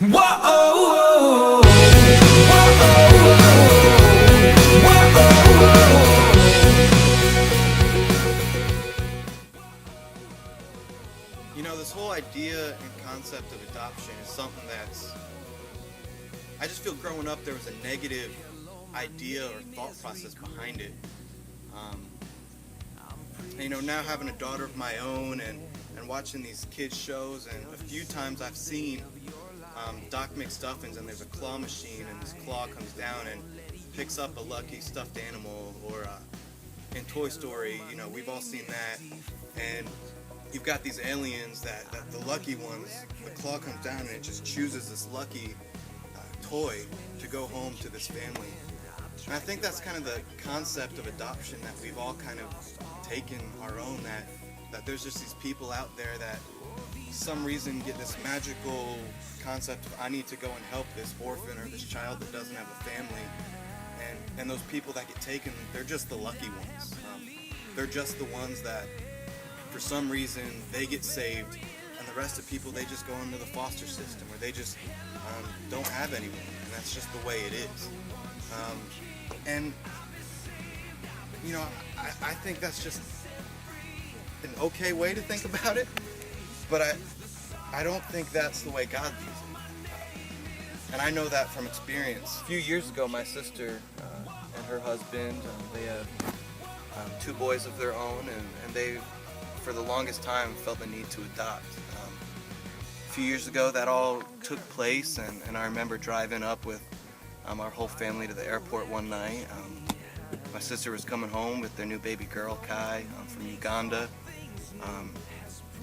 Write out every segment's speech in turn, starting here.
Whoa, this whole idea and concept of adoption is something I just feel growing up there was a negative idea or thought process behind it. Now having a daughter of my own and watching these kids shows, and a few times I've seen Doc McStuffins, and there's a claw machine, and this claw comes down and picks up a lucky stuffed animal, or in Toy Story, we've all seen that, and you've got these aliens that the lucky ones, the claw comes down and it just chooses this lucky toy to go home to this family. And I think that's kind of the concept of adoption that we've all kind of taken our own, that there's just these people out there that for some reason get this magical concept of, I need to go and help this orphan or this child that doesn't have a family. And those people that get taken, they're just the lucky ones. They're just the ones that for some reason they get saved, and the rest of people, they just go into the foster system, or they just don't have anyone, and that's just the way it is. I think that's just an okay way to think about it, but I don't think that's the way God views it. And I know that from experience. A few years ago, my sister and her husband, they have 2 boys of their own, and they, for the longest time, felt the need to adopt. A few years ago, that all took place, and I remember driving up with our whole family to the airport one night. My sister was coming home with their new baby girl, Kai, from Uganda,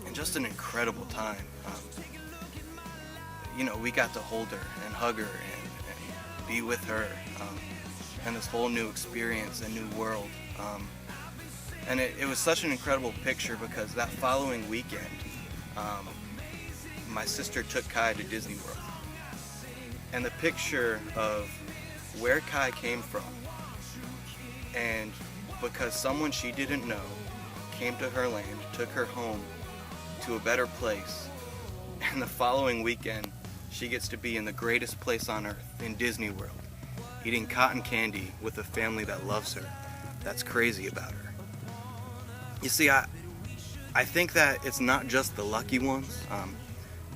and just an incredible time. We got to hold her and hug her and be with her, and this whole new experience, a new world. And it was such an incredible picture, because that following weekend, my sister took Kai to Disney World. And the picture of where Kai came from, and because someone she didn't know came to her land, took her home to a better place, and the following weekend she gets to be in the greatest place on earth, in Disney World, eating cotton candy with a family that loves her. That's crazy about her. You see, I think that it's not just the lucky ones.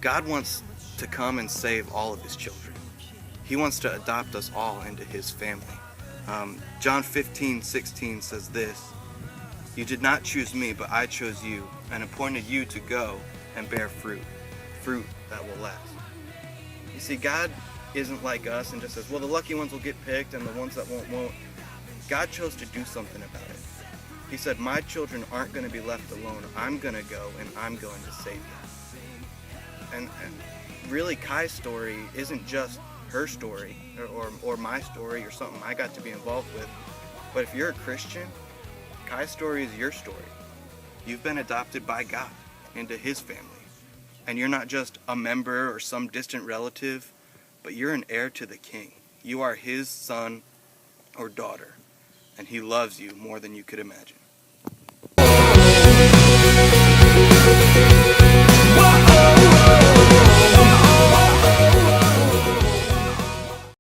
God wants to come and save all of his children. He wants to adopt us all into his family. John 15:16 says this: "You did not choose me, but I chose you and appointed you to go and bear fruit that will last." You see, God isn't like us and just says, well, the lucky ones will get picked and the ones that won't. God chose to do something about it. He said, my children aren't going to be left alone. I'm going to go, and I'm going to save them. And really, Kai's story isn't just her story or my story or something I got to be involved with. But if you're a Christian, Kai's story is your story. You've been adopted by God into his family. And you're not just a member or some distant relative, but you're an heir to the King. You are his son or daughter, and he loves you more than you could imagine.